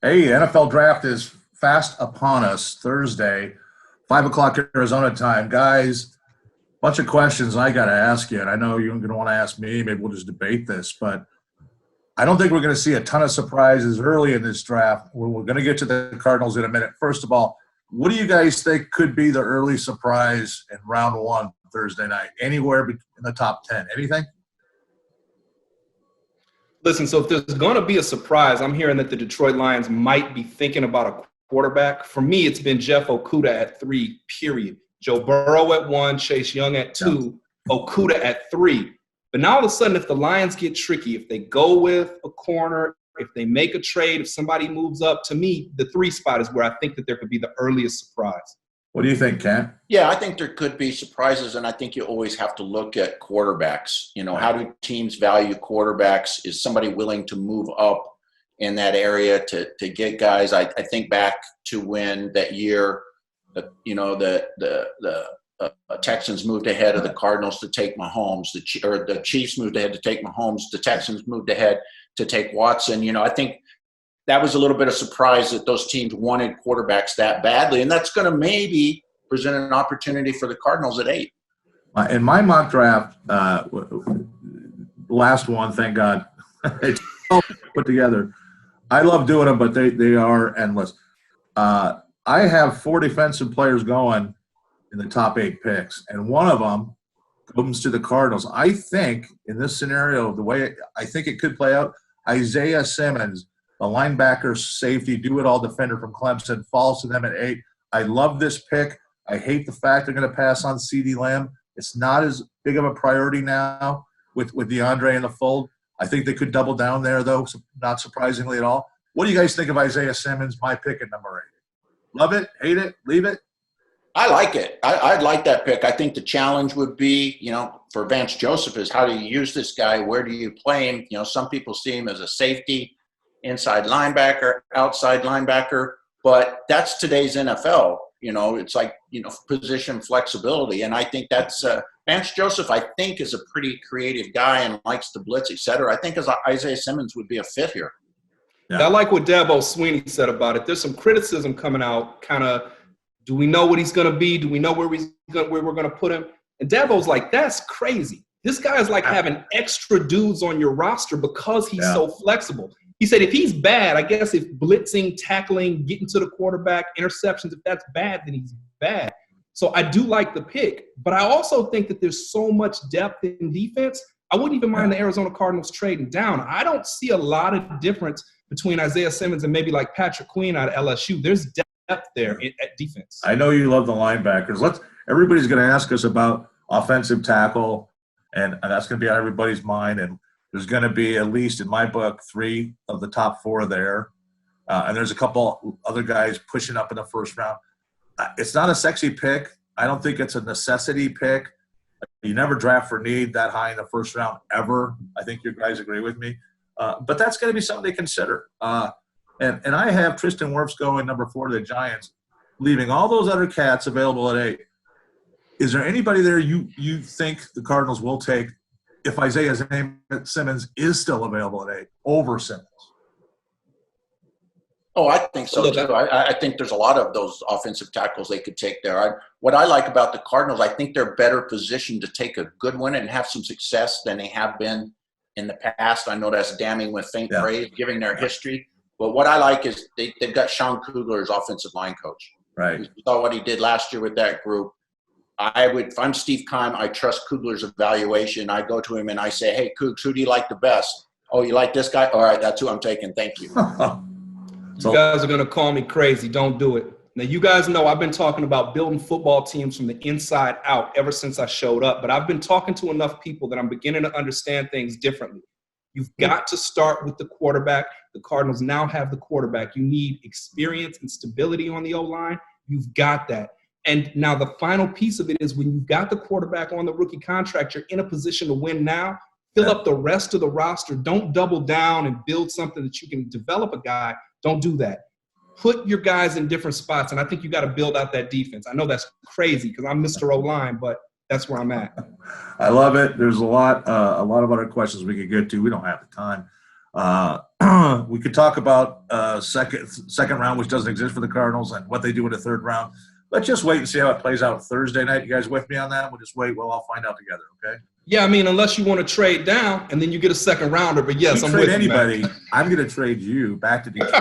Hey, NFL draft is fast upon us Thursday, 5 o'clock Arizona time. Guys, bunch of questions I got to ask you. And I know you're going to want to ask me. Maybe we'll just debate this, but I don't think we're going to see a ton of surprises early in this draft. We're going to get to the Cardinals in a minute. First of all, what do you guys think could be the early surprise in round one Thursday night? Anywhere in the top 10? Anything? Listen, so if there's going to be a surprise, I'm hearing that the Detroit Lions might be thinking about a quarterback. For me, it's been Jeff Okudah at 3, period. Joe Burrow at 1, Chase Young at 2, Okudah at 3. But now all of a sudden, if the Lions get tricky, if they go with a corner, if they make a trade, if somebody moves up, to me, the 3 spot is where I think that there could be the earliest surprise. What do you think, Ken? Yeah, I think there could be surprises, and I think you always have to look at quarterbacks. How do teams value quarterbacks? Is somebody willing to move up in that area to get guys? I think back to when that year, the Texans moved ahead of the Cardinals to take Mahomes. The Chiefs moved ahead to take Mahomes. The Texans moved ahead to take Watson. I think that was a little bit of surprise that those teams wanted quarterbacks that badly, and that's going to maybe present an opportunity for the Cardinals at 8. In my mock draft, last one, thank God, it's all put together. I love doing them, but they are endless. I have 4 defensive players going in the top 8 picks, and one of them comes to the Cardinals. I think in this scenario, the way I think it could play out, Isaiah Simmons, the linebacker, safety, do-it-all defender from Clemson, falls to them at 8. I love this pick. I hate the fact they're going to pass on CeeDee Lamb. It's not as big of a priority now with DeAndre in the fold. I think they could double down there, though, not surprisingly at all. What do you guys think of Isaiah Simmons, my pick at number 8? Love it? Hate it? Leave it? I like it. I'd like that pick. I think the challenge would be, for Vance Joseph is how do you use this guy? Where do you play him? Some people see him as a safety, inside linebacker, outside linebacker, but that's today's NFL. It's like, position flexibility. And I think that's Vance Joseph, I think, is a pretty creative guy and likes to blitz, et cetera. I think as Isaiah Simmons would be a fit here. Yeah. I like what Dabo Sweeney said about it. There's some criticism coming out, kind of, do we know what he's going to be? Do we know where we're going to put him? And Dabo's like, that's crazy. This guy is like having extra dudes on your roster because he's so flexible. He said if he's bad, I guess if blitzing, tackling, getting to the quarterback, interceptions, if that's bad, then he's bad. So I do like the pick. But I also think that there's so much depth in defense, I wouldn't even mind the Arizona Cardinals trading down. I don't see a lot of difference between Isaiah Simmons and maybe like Patrick Queen out of LSU. There's depth there at defense. I know you love the linebackers. Everybody's going to ask us about offensive tackle, and that's going to be on everybody's mind. And there's going to be, at least in my book, 3 of the top 4 there. And there's a couple other guys pushing up in the first round. It's not a sexy pick. I don't think it's a necessity pick. You never draft for need that high in the first round ever. I think you guys agree with me. But that's going to be something to consider. And I have Tristan Wirfs going number 4 to the Giants, leaving all those other cats available at 8. Is there anybody there you think the Cardinals will take if Isaiah Simmons is still available at 8 over Simmons? Oh, I think so too. I think there's a lot of those offensive tackles they could take there. What I like about the Cardinals, I think they're better positioned to take a good one and have some success than they have been in the past. I know that's damning with faint praise, given their history. But what I like is they've got Sean Kugler as offensive line coach. Right. You saw what he did last year with that group. If I'm Steve Keim, I trust Kugler's evaluation. I go to him and I say, hey, Cougs, who do you like the best? Oh, you like this guy? All right, that's who I'm taking. Thank you. You guys are going to call me crazy. Don't do it. Now, you guys know I've been talking about building football teams from the inside out ever since I showed up. But I've been talking to enough people that I'm beginning to understand things differently. You've got to start with the quarterback. The Cardinals now have the quarterback. You need experience and stability on the O-line. You've got that. And now the final piece of it is when you've got the quarterback on the rookie contract, you're in a position to win now. Fill up the rest of the roster. Don't double down and build something that you can develop a guy. Don't do that. Put your guys in different spots, and I think you got to build out that defense. I know that's crazy because I'm Mr. O-line, but that's where I'm at. I love it. There's a lot of other questions we could get to. We don't have the time. We could talk about second round, which doesn't exist for the Cardinals, and what they do in the third round. Let's just wait and see how it plays out Thursday night. You guys with me on that? We'll just wait. We'll all find out together, okay? Yeah, I mean, unless you want to trade down and then you get a second rounder. But yes, I'm with you, anybody. I'm going to trade you back to Detroit.